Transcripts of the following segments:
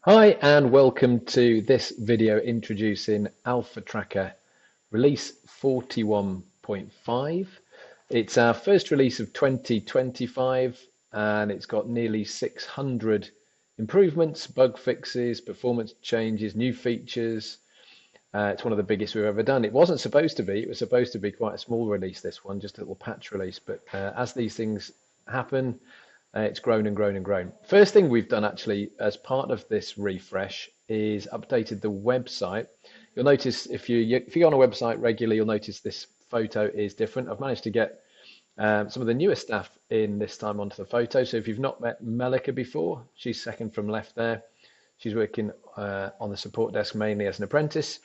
Hi and welcome to this video introducing Alpha Tracker release 41.5. It's our first release of 2025 and it's got nearly 600 improvements, bug fixes, performance changes, new features. It's one of the biggest we've ever done. It wasn't supposed to be, it was supposed to be quite a small release, this one, just a little patch release, but as these things happen, it's grown and grown and grown. First thing we've done actually as part of this refresh is updated the website. You'll notice if you go on a website regularly, you'll notice this photo is different. I've managed to get some of the newer staff in this time onto the photo. So if you've not met Melika before, she's second from left there. She's working on the support desk mainly as an apprentice.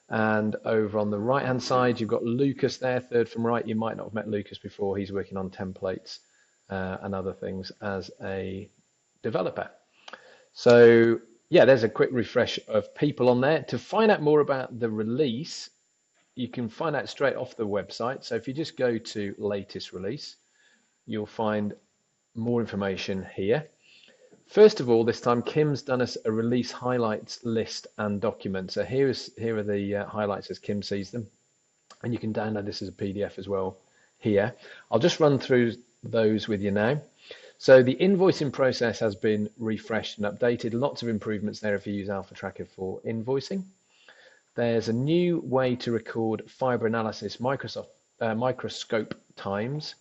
And over on the right hand side, you've got Lucas there, third from right. You might not have met Lucas before. He's working on templates and other things as a developer. So yeah, there's a quick refresh of people on there. To find out more about the release, you can find out straight off the website. So if you just go to latest release, you'll find more information here. First of all, this time Kim's done us a release highlights list and document. So here are the highlights as Kim sees them, and you can download this as a PDF as well here. I'll just run through those with you now. So the invoicing process has been refreshed and updated. Lots of improvements there if you use Alpha Tracker for invoicing. There's a new way to record fiber analysis microscope times.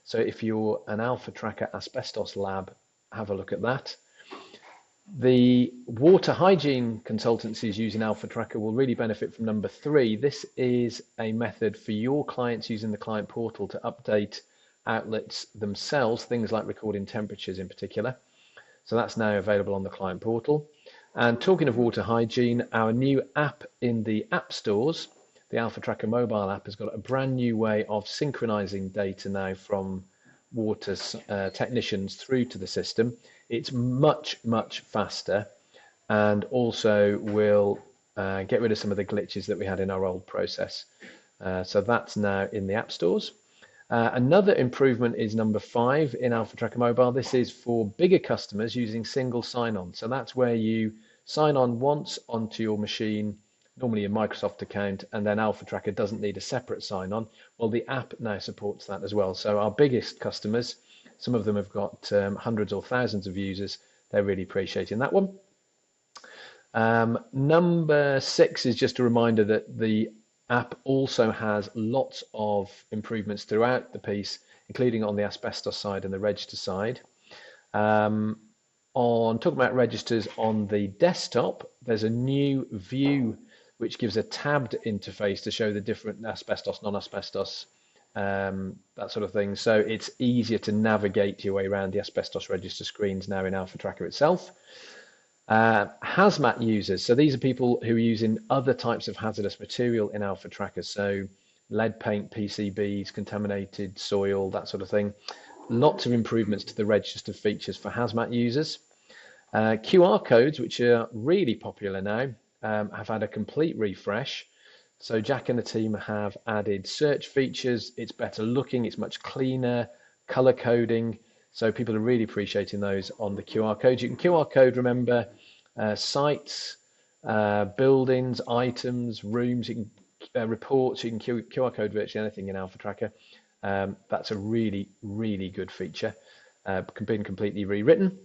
So if you're an Alpha Tracker asbestos lab, have a look at that. The water hygiene consultancies using Alpha Tracker will really benefit from number 3. This is a method for your clients using the client portal to update outlets themselves, things like recording temperatures in particular. So that's now available on the client portal. And talking of water hygiene, our new app in the app stores, the Alpha Tracker mobile app, has got a brand new way of synchronizing data now from water technicians through to the system. It's much faster, and also will get rid of some of the glitches that we had in our old process. So that's now in the app stores. Another improvement is number 5 in Alpha Tracker Mobile. This is for bigger customers using single sign-on. So that's where you sign on once onto your machine, normally a Microsoft account, and then Alpha Tracker doesn't need a separate sign-on. Well, the app now supports that as well. So our biggest customers, some of them have got hundreds or thousands of users. They're really appreciating that one. Number 6 is just a reminder that the app also has lots of improvements throughout the piece, including on the asbestos side and the register side. On talking about registers on the desktop, there's a new view which gives a tabbed interface to show the different asbestos, non-asbestos, that sort of thing. So it's easier to navigate your way around the asbestos register screens now in Alpha Tracker itself. Hazmat users, so these are people who are using other types of hazardous material in Alpha Tracker, so lead paint, PCBs, contaminated soil, that sort of thing. Lots of improvements to the register features for hazmat users. QR codes, which are really popular now, have had a complete refresh. So Jack and the team have added search features. It's better looking, it's much cleaner, color coding. So people are really appreciating those on the QR codes. You can QR code, remember, sites, buildings, items, rooms, you can reports, you can QR code virtually anything in Alpha Tracker. That's a really good feature, been completely rewritten.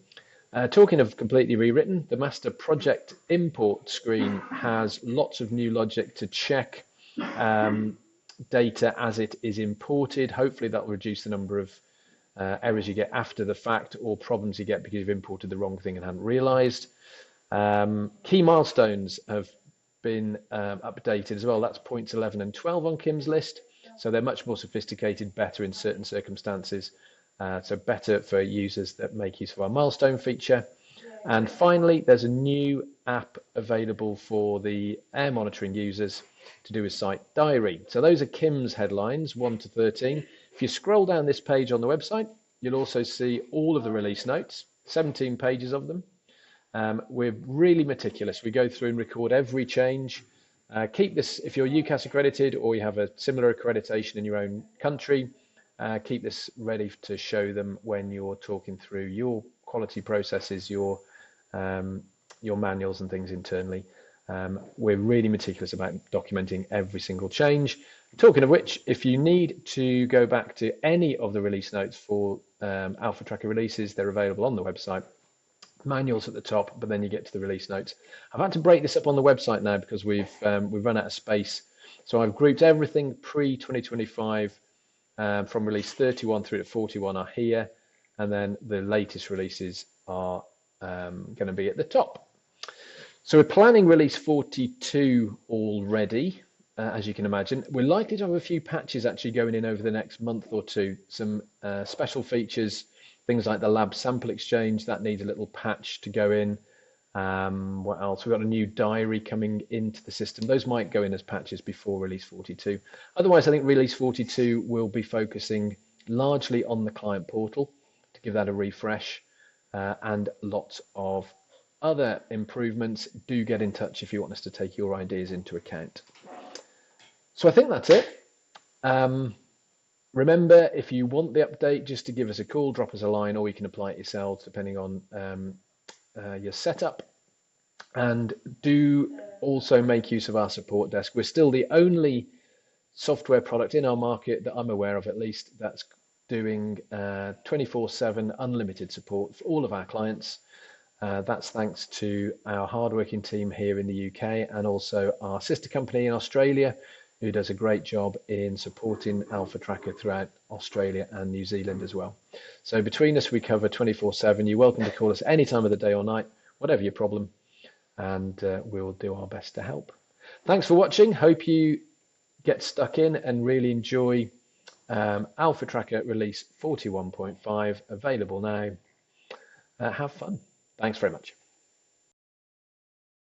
Talking of completely rewritten, the master project import screen has lots of new logic to check data as it is imported. Hopefully that will reduce the number of errors you get after the fact, or problems you get because you've imported the wrong thing and hadn't realized. Key milestones have been updated as well. That's points 11 and 12 on Kim's list. So they're much more sophisticated, better in certain circumstances. So better for users that make use of our milestone feature. And finally, there's a new app available for the air monitoring users to do with site diary. So those are Kim's headlines, 1 to 13. If you scroll down this page on the website, you'll also see all of the release notes, 17 pages of them. We're really meticulous. We go through and record every change. Keep this, if you're UCAS accredited or you have a similar accreditation in your own country, keep this ready to show them when you're talking through your quality processes, your your manuals and things internally. We're really meticulous about documenting every single change. Talking of which, if you need to go back to any of the release notes for Alpha Tracker releases, they're available on the website. Manuals at the top, but then you get to the release notes. I've had to break this up on the website now because we've run out of space. So I've grouped everything pre-2025 from release 31 through to 41 are here, and then the latest releases are going to be at the top. So we're planning release 42 already, as you can imagine. We're likely to have a few patches actually going in over the next month or two. Some special features, things like the lab sample exchange, that needs a little patch to go in. What else? We've got a new diary coming into the system. Those might go in as patches before release 42. Otherwise, I think release 42 will be focusing largely on the client portal to give that a refresh, and lots of other improvements. Do get in touch if you want us to take your ideas into account. So I think that's it. Remember, if you want the update, just to give us a call, drop us a line, or you can apply it yourselves depending on your setup. And do also make use of our support desk. We're still the only software product in our market that I'm aware of, at least, that's doing 24/7 unlimited support for all of our clients. That's thanks to our hardworking team here in the UK and also our sister company in Australia, who does a great job in supporting Alpha Tracker throughout Australia and New Zealand as well. So between us, we cover 24/7. You're welcome to call us any time of the day or night, whatever your problem, and we'll do our best to help. Thanks for watching. Hope you get stuck in and really enjoy Alpha Tracker release 41.5, available now. Have fun. Thanks very much.